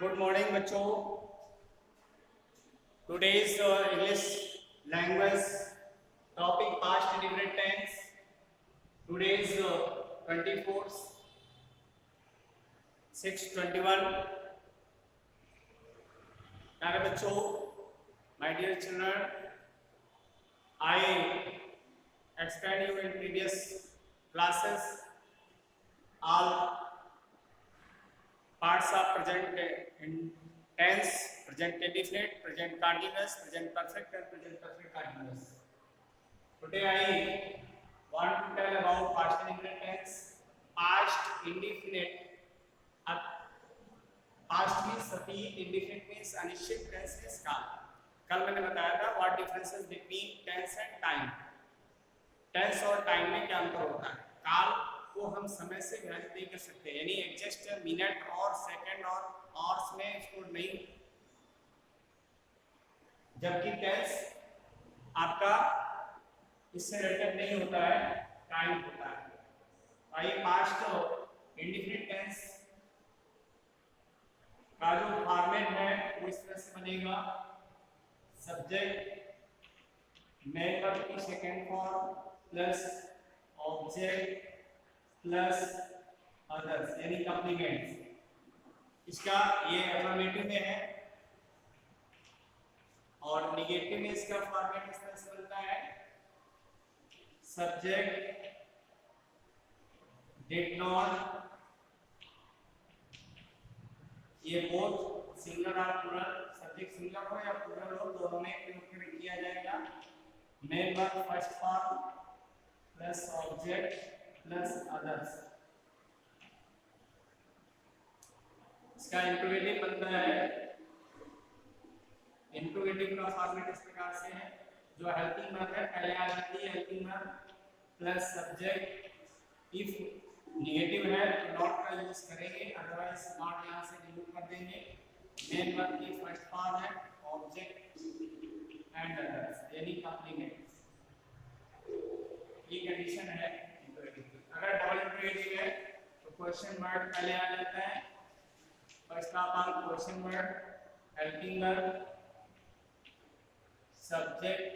Good morning बच्चों। Today's English language topic past indefinite tense. Today's 24/6/21। प्यारे बच्चों, my dear children, I explained you in previous classes all parts are present in tense, present indefinite, present continuous, present perfect and present perfect continuous. Today I want to tell about past indefinite tense. Past indefinite, past means अतीत, indefinite means अनिश्चित, tense means काल। कल मैंने बताया था what differences between tense and time। Tense और time में क्या अंतर होता है। काल को हम समय से विभाजित नहीं कर सकते, यानी एग्जस्ट मिनट और सेकंड और आवर्स में इसको नहीं, जबकि टेंस आपका इससे रिलेटेड नहीं होता है, टाइम होता है। आइए पास्ट इंडेफिनिट टेंस का जो फॉर्मेट है वो इस तरह से बनेगा। सब्जेक्ट मेन वर्ब की second form plus object plus others यानी कॉम्प्लीमेंट्स। इसका ये अफर्मेटिव में है और निगेटिव में इसका फॉर्मेट इस तरह से बनता है। सब्जेक्ट डिड नॉट, ये बोथ सिंगुलर और प्लूरल, सब्जेक्ट सिंगुलर हो या प्लूरल हो दोनों में प्रयोग किया जाएगा। Main verb first form plus object plus others. इसका इंट्रोगेटिव बनता है। इंट्रोगेटिव का फॉर्मेट इस प्रकार से है, जो हेल्पिंग वर्ब है पहले आ जाती है helping verb plus subject. If negative है तो नॉट का यूज करेंगे, अदरवाइज नॉट यहां से रिमूव कर देंगे। मेन वर्ब की फर्स्ट फॉर्म है ऑब्जेक्ट एंड अदर्स यानी कॉम्प्लीमेंट। ये कंडीशन है इंट्रोगेटिव। अगर डबल इंट्रोगेटिव है तो क्वेश्चन वर्ड पहले आ जाता है। First of all question word, helping verb, subject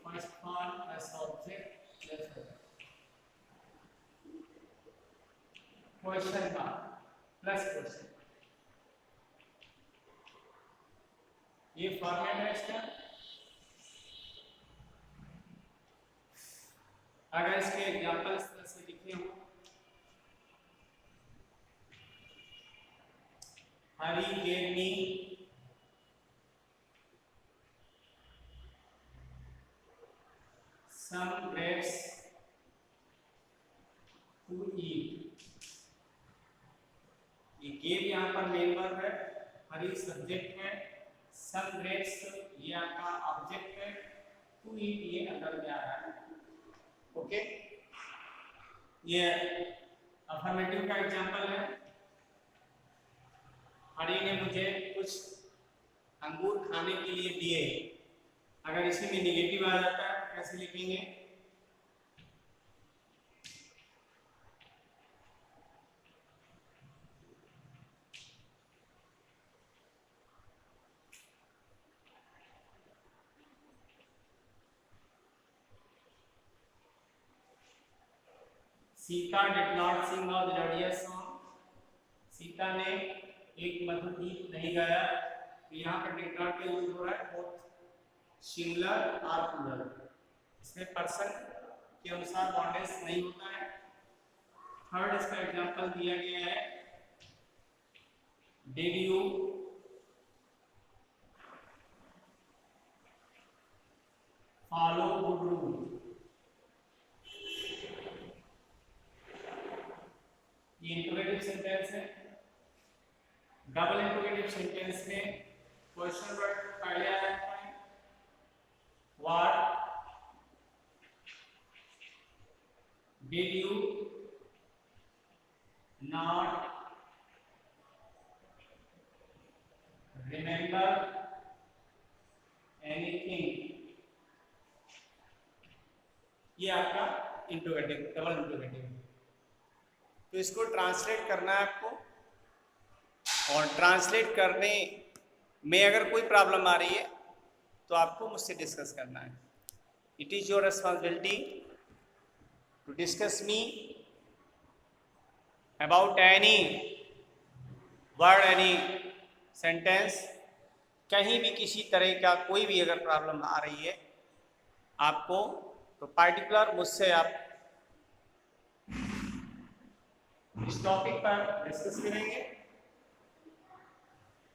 first form plus object plus question mark plus question. ये फॉर्मेट है इसका। अगर इसके एग्जांपल इस तरह से लिखे हो, हरी gave me some grapes to eat। ये gave यहाँ पर मेन वर्ब है, हरी सब्जेक्ट है, some grapes ये आपका ऑब्जेक्ट है, to eat ये अंदर में आ रहा है। ओके, ये अफर्मेटिव का एग्जांपल है। हरी ने मुझे कुछ अंगूर खाने के लिए दिए। अगर इसी में नेगेटिव आ जाता है तो कैसे लिखेंगे? Sita did not sing the melodious song. Sita ने एक मधुर गीत नहीं गाया। तो यहाँ पर डिड नॉट का यूज हो रहा है बोथ सिंगुलर और प्लूरल। इसमें पर्सन के अनुसार बॉन्डेज नहीं होता है। थर्ड इसका एग्जांपल दिया गया है, did you follow good rule. ये इंट्रोगेटिव सेंटेंस है। डबल इंट्रोगेटिव सेंटेंस में क्वेश्चन वर्ड पहले आ जाता है। What did you not remember anything. ये आपका इंट्रोगेटिव, डबल इंट्रोगेटिव। तो इसको ट्रांसलेट करना है आपको। और ट्रांसलेट करने में अगर कोई प्रॉब्लम आ रही है तो आपको मुझसे डिस्कस करना है. It is your responsibility to discuss me about any word, any sentence. कहीं भी किसी तरह का कोई भी अगर प्रॉब्लम आ रही है आपको, तो पार्टिकुलर मुझसे आप इस टॉपिक पर डिस्कस करेंगे.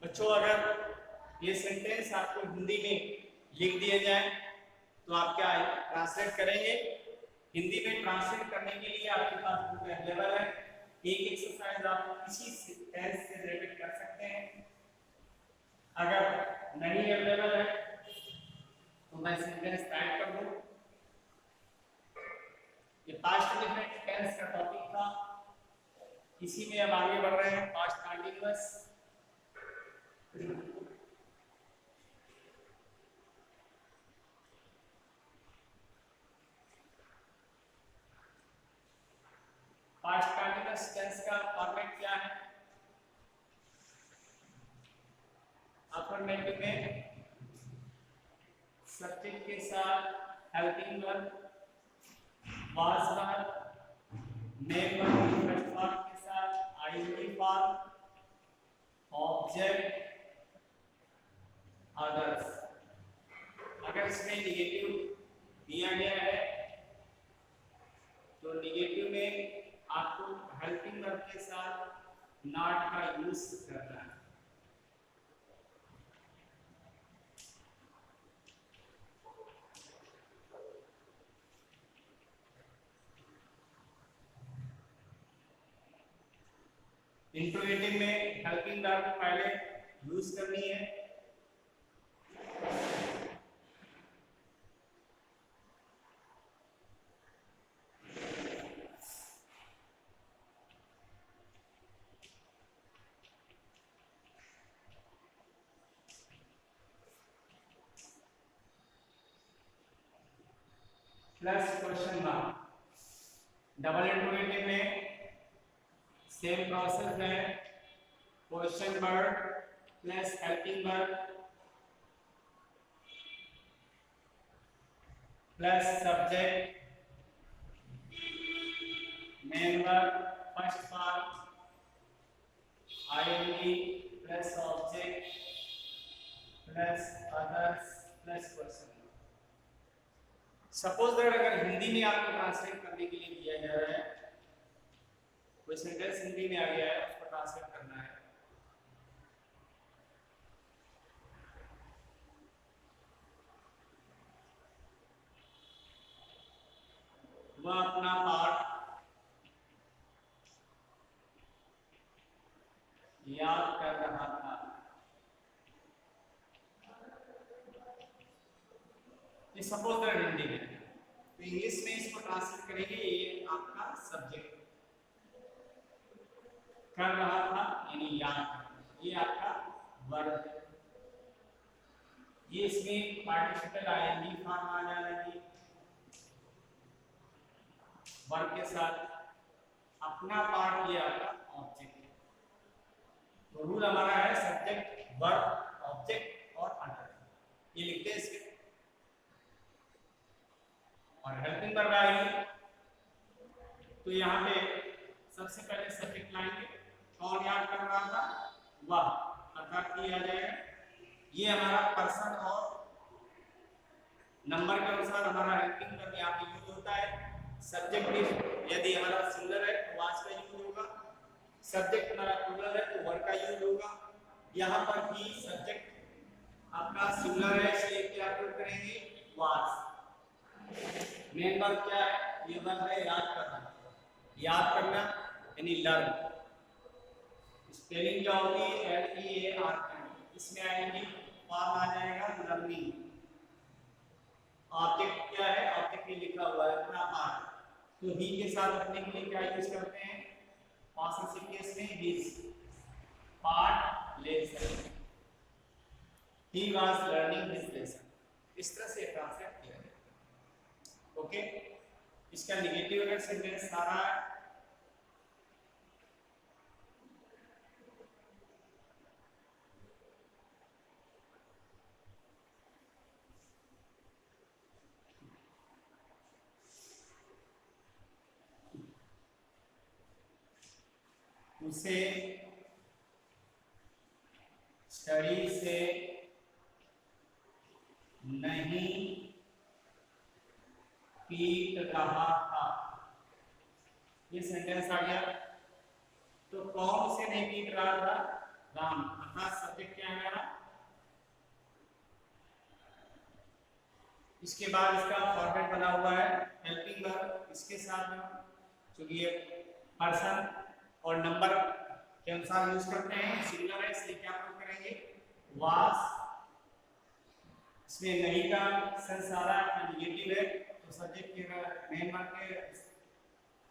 बच्चों, अगर ये सेंटेंस आपको हिंदी में लिख दिए जाए तो आप क्या ट्रांसलेट करेंगे? हिंदी में ट्रांसलेट करने के लिए आपके पास बुक अवेलेबल है. एक एक्सरसाइज आप किसी सेंटेंस से रिलेटेड कर सकते हैं. अगर नहीं अवेलेबल है तो मैं सेंटेंस टाइप कर दूं. ये पास्ट डिफरेंट टेंस का टॉपिक था. इसी में अब आगे बढ़ रहे हैं. Past continuous. Past continuous tense का फॉर्मेट क्या है? अफर्मेटिव में सब्जेक्ट के साथ helping verb, was verb, main verb की फर्स्ट फॉर्म के साथ आईएनजी फॉर्म, ऑब्जेक्ट, अदर्स. अगर इसमें निगेटिव दिया गया है तो निगेटिव में आपको हेल्पिंग वर्ब के साथ नॉट का यूज करना है. इंट्रोगेटिव में हेल्पिंग वर्ब पहले यूज करनी है. Plus question mark. Double interrogative में सेम प्रोसेस है. Question word plus helping verb plus subject, main verb first form, ING plus object plus others plus question. Suppose that अगर हिंदी में आपको translate करने के लिए दिया जा रहा है, कोई सेंटेंस हिंदी में आ गया है, उसको ट्रांसलेट करना है. वह अपना पाठ याद कर रहा था. ये सपोज दैट हिंदी में. तो इंग्लिश में इसको ट्रांसलेट करेंगे. ये आपका सब्जेक्ट कर रहा था यानी याद. ये आपका वर्ब है. ये इसमें पार्टिसिपल आईएनजी फॉर्म आ जाएगी वर्ब के साथ. अपना पार्ट ये आपका ऑब्जेक्ट है. तो रूल हमारा है सब्जेक्ट, वर्ब, ऑब्जेक्ट और अदर. ये लिखते हैं इसके. और हेल्पिंग वर्ब आएगी तो यहाँ पे सबसे पहले सब्जेक्ट लाएंगे. कौन याद कर रहा था? वह. अर्थात किया जाएगा. ये हमारा पर्सन और नंबर के अनुसार हमारा हेल्पिंग वर्ब यहाँ पे यूज होता है. सब्जेक्ट यदि हमारा सिंगुलर है तो वाज का यूज होगा. सब्जेक्ट हमारा प्लूरल है तो वर का यूज होगा. यहाँ पर भी सब्जेक्ट आपका सिंगुलर है इसलिए क्या प्रयोग करेंगे? वाज. मेन वर्ब क्या है? ये वर्ब है याद करना. याद करना यानी लर्न. स्पेलिंग क्या होगी? LEARN. इसमें आएंगी फॉर्म आ जाएगा लर्निंग. ऑब्जेक्ट क्या है? ऑब्जेक्ट में लिखा हुआ है अपना पार्ट. तो ही के साथ अपने के लिए क्या यूज करते हैं? पास्ट केस में his part lesson. He was learning his lesson. इस तरह से ट्रांसलेट किया जाए. ओके. इसका नेगेटिव अगर सेंटेंस सारा उसे स्टडी से नहीं पीट रहा था। ये सेंटेंस आ गया। तो कौन उसे नहीं पीट रहा था? राम। अर्थात सब्जेक्ट क्या है हमारा? इसके बाद इसका फॉर्मेट बना हुआ है हेल्पिंग वर्ब। इसके साथ में चूंकि ये पर्सन और नंबर के अनुसार यूज करते हैं, सिंगुलर है इसलिए क्या प्रयोग करेंगे? वाज। इसमें नहीं का सेंस आ रहा है, निगेटिव है, तो सब्जेक्ट के मेन वर्ब के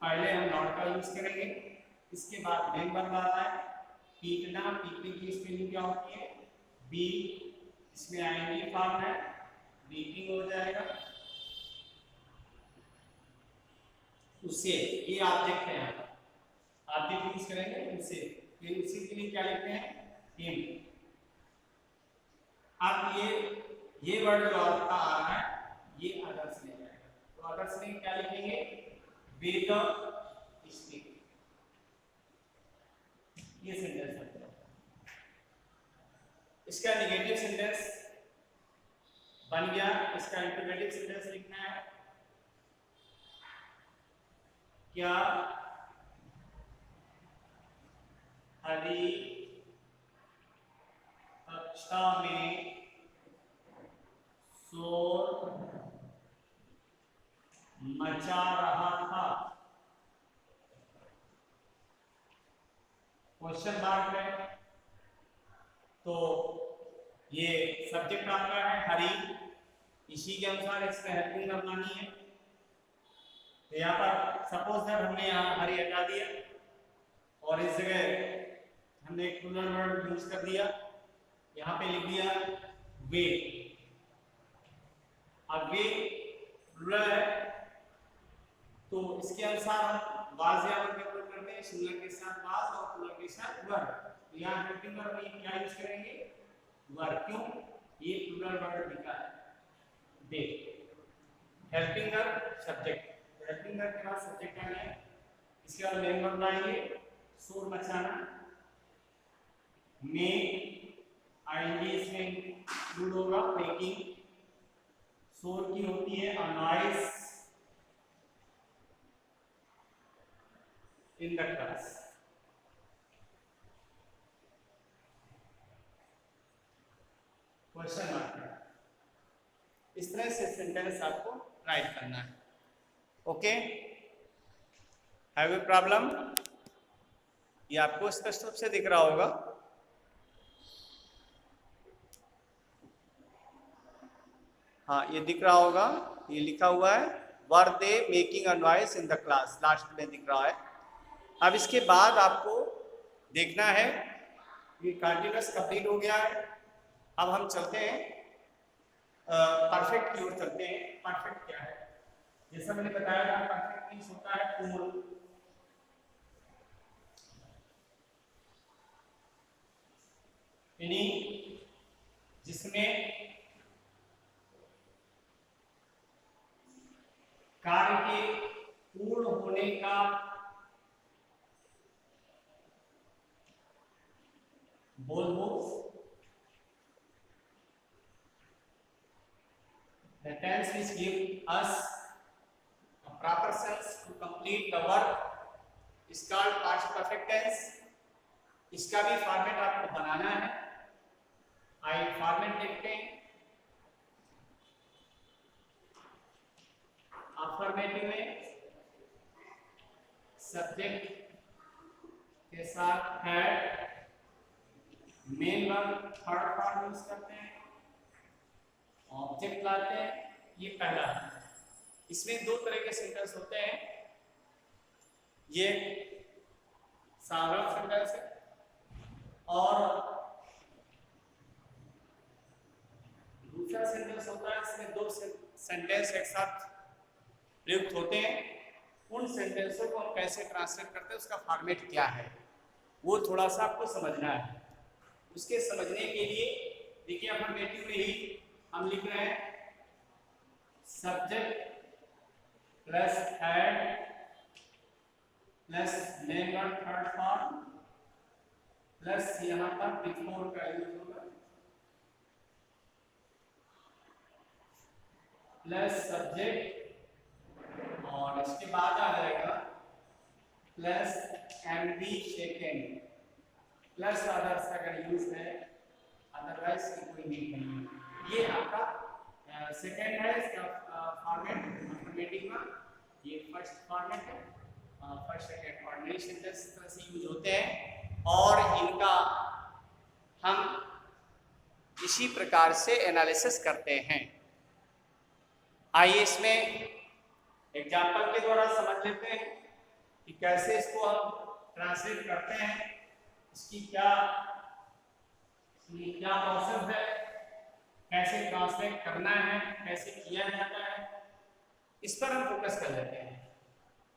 पहले हम नॉट का यूज करेंगे। इसके बाद मेन वर्ब आ रहा है पीटना। पीटने की स्पेलिंग क्या होती है? बी। इसमें आईएनजी फॉर्म है, बीटिंग हो जाएगा। उसे, ये ऑब्जेक्ट है, ऑब्जेक्ट यूज करेंगे उसे। फिर उसी के लिए क्या लिखते हैं? हिम। अब ये वर्ड जो आपका आ रहा है ये अदर्स में जाएगा, तो अदर्स में क्या लिखेंगे? With stick. ये सेंटेंस है। इसका नेगेटिव सेंटेंस बन गया। इसका इंटरोगेटिव सेंटेंस लिखना है। क्या हरी कक्षा में शोर मचा रहा था? क्वेश्चन मार्क है। तो ये सब्जेक्ट आपका है हरी, इसी के अनुसार इसका हेल्पिंग वर्ब बनानी है। तो यहाँ पर सपोज दैट हमने यहाँ हरी हटा दिया और इस जगह हमने एक प्लूरल वर्ड यूज कर दिया, यहाँ पे लिख दिया वे। अब वे प्लूरल है तो इसके अनुसार हम वाज या वर्ब का प्रयोग करते हैं, सिंगुलर के साथ वाज और प्लूरल के साथ वर्ब। तो यहाँ हेल्पिंग वर्ब में क्या यूज करेंगे? वर्ब। क्यों? ये प्लूरल वर्ड लिखा है they. Helping verb subject, helping verb के बाद सब्जेक्ट आ गया। इसके बाद मेन वर्ब लाएंगे शोर मचाना। में आईएनजी इसमें इंक्लूड होगा, मेकिंग। शोर की होती है अ noise in the class. Question mark. इस तरह से सेंटेंस आपको राइट करना है। Okay, have a problem? ये आपको स्पष्ट रूप से दिख रहा होगा। हाँ, ये दिख रहा होगा। ये लिखा हुआ है were they making a noise in the class, last में दिख रहा है। अब इसके बाद आपको देखना है ये कंटीन्यूअस कंप्लीट हो गया है। अब हम चलते हैं परफेक्ट की ओर चलते हैं। परफेक्ट क्या है? जैसा मैंने बताया था, परफेक्ट मींस होता है पूर्ण। यानी जिसमें कार्य के पूर्ण होने का बोध हो। The tense which give us a proper sense to complete the work is called past perfect tense. इसका भी फॉर्मेट आपको बनाना है। आइए फॉर्मेट देखते हैं। अफर्मेटिव में सब्जेक्ट के साथ head, main verb third form use करते हैं, ऑब्जेक्ट लाते हैं। ये पहला है। इसमें दो तरह के सेंटेंस होते हैं। ये साधारण सेंटेंस है और दूसरा सेंटेंस होता है इसमें दो सेंटेंस एक साथ प्रयुक्त होते हैं। उन सेंटेंसों को हम कैसे ट्रांसलेट करते हैं, उसका फॉर्मेट क्या है, वो थोड़ा सा आपको समझना है। उसके समझने के लिए देखिए अफर्मेटिव में ही हम लिख रहे हैं subject plus head plus main verb third form plus यहाँ पर बिफोर का यूज होगा, प्लस सब्जेक्ट और इसके बाद आ जाएगा plus MD second plus others अगर यूज है, अदरवाइज कोई नीड नहीं है। ये आपका सेकेंड है इसका फॉर्मेट अफर्मेटिव का, ये फर्स्ट फॉर्मेट है। फर्स्ट सेकेंड ऑर्डिनरी सेंटेंस इस तरह से यूज होते हैं और इनका हम इसी प्रकार से एनालिसिस करते हैं। आइए इसमें एग्जाम्पल के द्वारा समझ लेते हैं कि कैसे इसको हम ट्रांसलेट करते हैं, इसकी क्या प्रोसेस है, कैसे ट्रांसलेट करना है, कैसे किया जाता है, इस पर हम फोकस कर लेते हैं।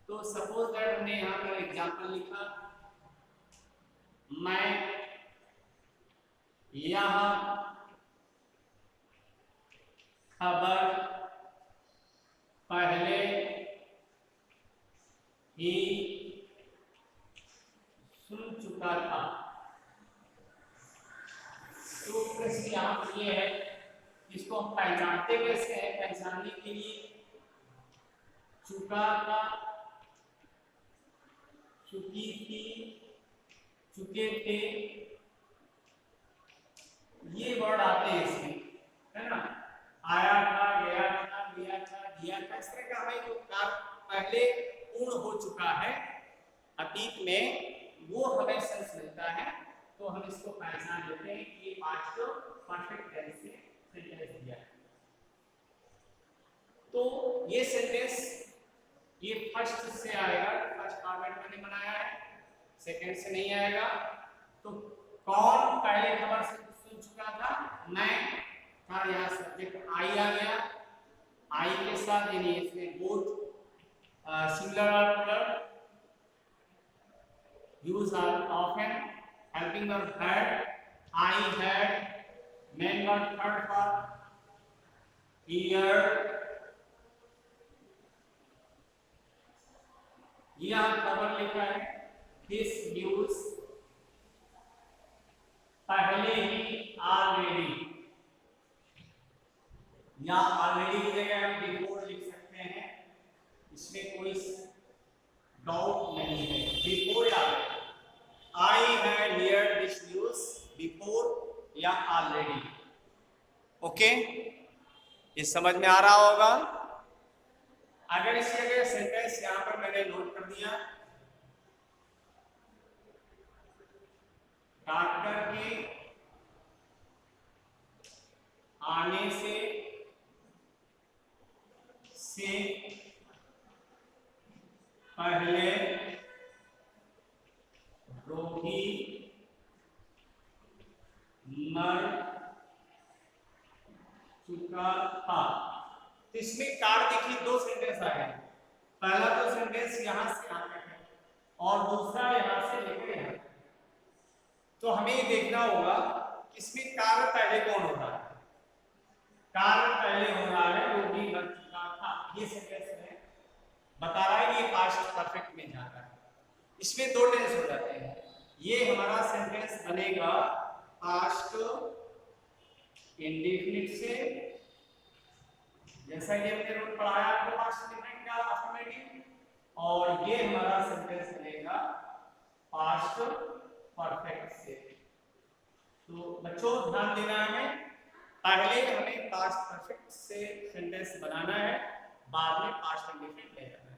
तो सपोज दैट हमने यहाँ पर एग्जाम्पल लिखा, मैं यहाँ खबर पहले ही सुन चुका था। तो प्रश्न यहाँ पर ये है, इसको हम पहचानते कैसे हैं? पहचानने के लिए चुका था, चुकी थी, चुके थे, ये वर्ड आते हैं इसमें, है ना। आया था, गया था, दिया था, दिया था, इस तरह का हमें जो कार्य पहले पूर्ण हो चुका है अतीत में, वो हमें सेंस मिलता है। तो हम इसको पहचान लेते हैं कि ये पास्ट परफेक्ट टेंस से सेंटेंस दिया है। तो ये सेंटेंस ये फर्स्ट से आएगा, फर्स्ट फॉर्मेट मैंने बनाया है, सेकंड से नहीं आएगा। तो कौन पहले खबर से सुन चुका था? मैं था, यहाँ सब्जेक्ट आई आ गया, आई के साथ यानी इसमें बोथ सिंगुलर और plural use are often helping verb had, I had, main verb third form year. यहाँ खबर लिखा है दिस न्यूज, पहले ही ऑलरेडी, या ऑलरेडी की जगह हम बिफोर लिख सकते हैं, इसमें कोई डाउट नहीं है। बिफोर या I had heard this news before या ऑलरेडी। ओके, ये समझ में आ रहा होगा। अगर इसी जगह सेंटेंस यहां पर मैंने नोट कर दिया, डॉक्टर के आने से पहले रोगी मर चुका था। तो इसमें कार देखिए दो सेंटेंस आ गए। पहला तो सेंटेंस यहां से यहां तक है और दूसरा यहां से लेकर यहां तक। तो हमें ये देखना होगा इसमें कार्य पहले कौन हो रहा है। कार्य पहले हो रहा है रोगी मर चुका था, ये सेंटेंस में बता रहा है ये पास्ट परफेक्ट में जाता है। इसमें दो टेंस हो जाते हैं। ये हमारा सेंटेंस बनेगा पास्ट इंडेफिनिट से, जैसा कि हमने रोज पढ़ाया आपको पास्ट इंडेफिनिट का अफर्मेटिव, और ये हमारा सेंटेंस बनेगा पास्ट परफेक्ट से। तो बच्चों ध्यान देना है, पहले हमें पास्ट परफेक्ट से सेंटेंस बनाना है, बाद में पास्ट इंडेफिनिट ले जाना है।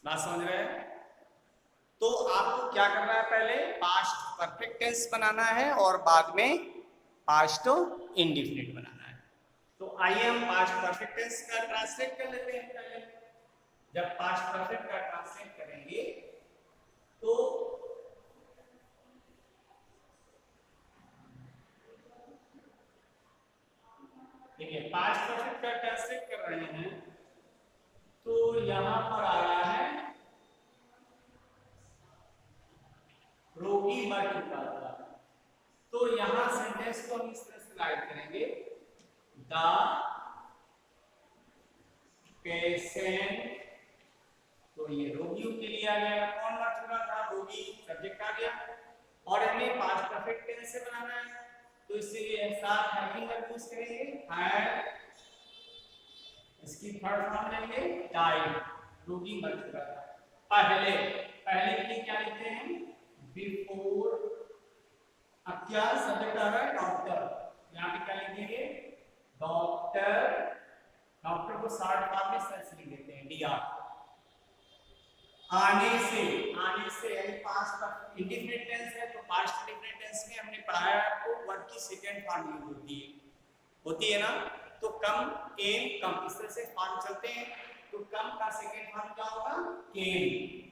बात समझ रहे हैं? तो आपको क्या करना है, पहले पास्ट परफेक्ट टेंस बनाना है और बाद में पास्ट इंडेफिनिट बनाना है। तो आइए हम पास्ट परफेक्ट टेंस का ट्रांसलेट कर लेते हैं। पहले जब पास्ट परफेक्ट का ट्रांसलेट करेंगे तो देखिए पास्ट परफेक्ट का ट्रांसलेट कर रहे हैं तो यहां पर आ रहा है रोगी मर चुका था। तो यहां सेंटेंस को हम इस तरह से राइट करेंगे, द पेशेंट, तो ये रोगियों के लिए आ गया। कौन मर चुका था? रोगी, सब्जेक्ट आ गया। और हमें पास्ट परफेक्ट टेंस से बनाना है, तो इसलिए साथ हेल्पिंग वर्ब यूज करेंगे हैड, इसकी थर्ड फॉर्म लेंगे डाइड, रोगी मर चुका था। पहले के लिए क्या लिखते हैं बिफोर, अब क्या सब्जेक्ट आ रहा है डॉक्टर, यहाँ पे क्या लिखेंगे डॉक्टर, डॉक्टर को शॉर्ट फॉर्म में सर्च लिख देते हैं डीआर। आने से यानी पास्ट इंडिफिनिट टेंस है, तो पास्ट इंडिफिनिट टेंस में हमने पढ़ाया आपको वर्ब की सेकंड फॉर्म यूज होती है ना, तो कम केम कम इस तरह से फॉर्म चलते हैं, तो कम का सेकंड फॉर्म क्या होगा केम,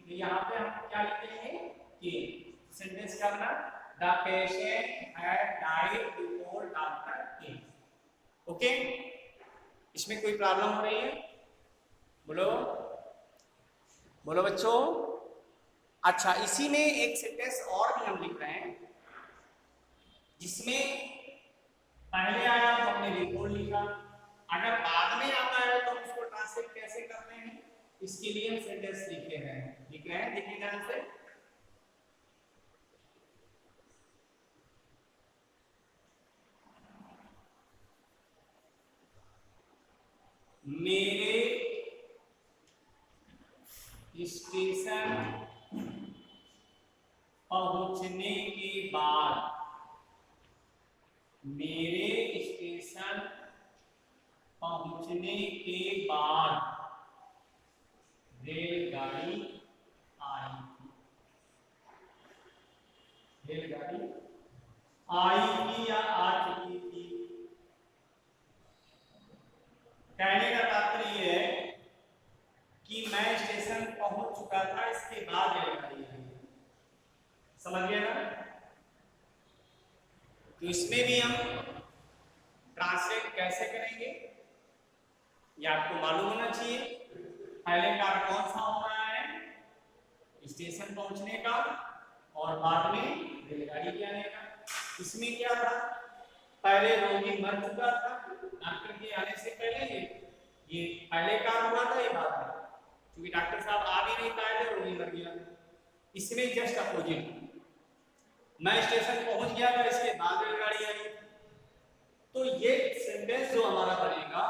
तो यहाँ पे हम क्या लिखते हैं केम। सेंटेंस क्या बना the patient had died before doctor came. Okay, इसमें कोई प्रॉब्लम हो रही है? बोलो बोलो बच्चों। अच्छा, इसी में एक सेंटेंस और भी हम लिख रहे हैं जिसमें पहले आया तो हमने बिफोर लिखा, अगर बाद में आता है तो उसको ट्रांसलेट कैसे करते हैं, इसके लिए हम सेंटेंस लिख रहे हैं देखिए ध्यान से। मेरे स्टेशन पहुंचने के बाद, मेरे स्टेशन पहुंचने के बाद रेलगाड़ी आई थी, रेलगाड़ी आई थी या आ चुकी थी। कहने का तात्पर्य है कि मैं स्टेशन पहुंच चुका था, इसके बाद रेलगाड़ी आई। समझ गए ना? तो इसमें भी हम ट्रांसलेट कैसे करेंगे ये आपको मालूम होना चाहिए। पहले कार्य कौन सा हो रहा है स्टेशन पहुंचने का, और बाद में रेलगाड़ी के आने का। इसमें क्या था, पहले रोगी मर चुका था डॉक्टर के आने से पहले, ये पहले कार्य हुआ था, ये बाद में, क्योंकि डॉक्टर साहब आ भी नहीं पाए थे, रोगी मर गया। इसमें जस्ट अपोजिट, मैं स्टेशन पहुंच गया था, इसके बाद रेलगाड़ी आई। तो ये सेंटेंस जो हमारा बनेगा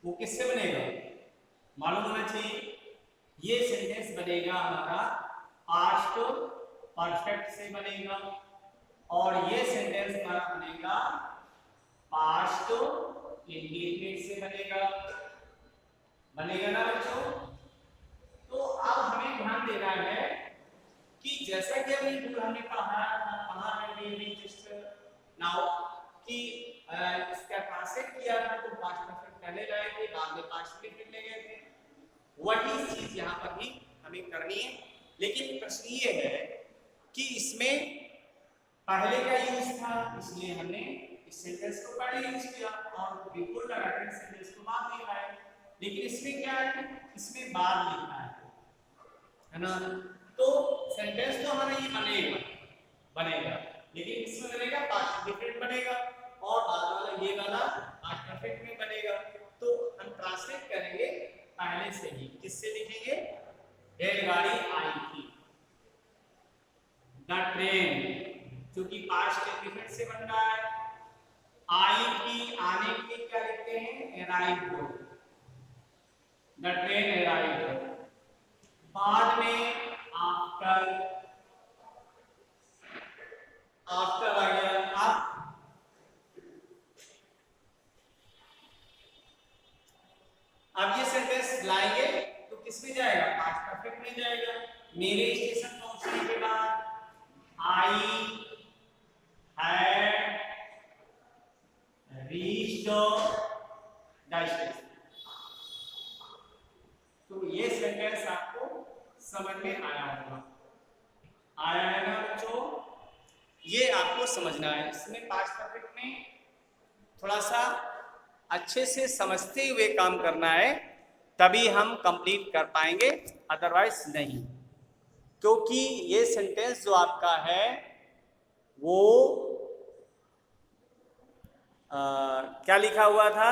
वो किससे बनेगा मालूम होना चाहिए। ये सेंटेंस बनेगा हमारा पास्ट परफेक्ट से बनेगा, और ये सेंटेंस हमारा बनेगा पास्ट इंडिफिनिट से बनेगा ना बच्चों। तो अब हमें ध्यान देना है कि जैसा कि हमने पढ़ा है जस्ट नाउ कि इसका ट्रांसलेट किया था, तो पास्ट परफेक्ट पहले लाए थे, बाद में पास्ट इंडिफिनिट ले गए थे। वही चीज यहाँ पर भी हमें करनी है, लेकिन प्रश्न ये है कि इसमें पहले का यूज था, इसलिए हमने इस सेंटेंस को पहले यूज किया और बिल्कुल लगाकर सेंटेंस को बाद में लगाया। लेकिन इसमें क्या है, इसमें बाद लिखा है ना, तो सेंटेंस तो हमारा ये बनेगा, लेकिन इसमें बनेगा पास्ट इंडिफिनिट बनेगा, और बाद वाला ये वाला पास्ट परफेक्ट में बनेगा। तो हम ट्रांसलेट करेंगे पहले से ही, किससे लिखेंगे, रेलगाड़ी आई थी, द ट्रेन, क्योंकि पास्ट इंडिफिनिट से बन रहा है। आई थी, आने के लिए क्या लिखते हैं, अराइव्ड, द ट्रेन अराइव्ड। बाद में आफ्टर आ गया। अब ये सेंटेंस लाएंगे तो किस में जाएगा, पास्ट परफेक्ट में जाएगा। मेरे स्टेशन पहुंचने के बाद I had reached the station. तो ये सेंटेंस आपको समझ में आया होगा, आया है ना बच्चों? ये आपको समझना है। इसमें पास्ट परफेक्ट में थोड़ा सा अच्छे से समझते हुए काम करना है, तभी हम कंप्लीट कर पाएंगे, अदरवाइज नहीं। क्योंकि ये सेंटेंस जो आपका है वो क्या लिखा हुआ था,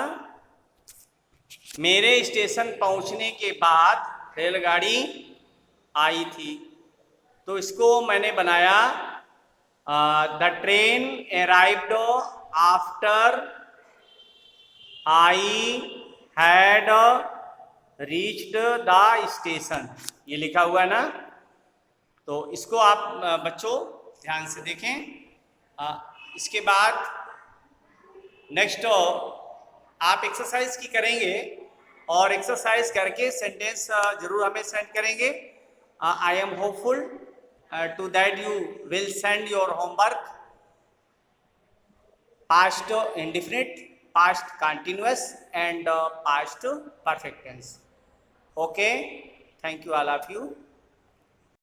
मेरे स्टेशन पहुंचने के बाद रेलगाड़ी आई थी। तो इसको मैंने बनाया the train arrived after I had reached the station, ये लिखा हुआ है ना। तो इसको आप बच्चों ध्यान से देखें। इसके बाद नेक्स्ट आप एक्सरसाइज की करेंगे और एक्सरसाइज करके सेंटेंस जरूर हमें सेंड करेंगे। I am hopeful to that you will send your homework past indefinite, past continuous and past perfect tense. Okay, thank you all of you.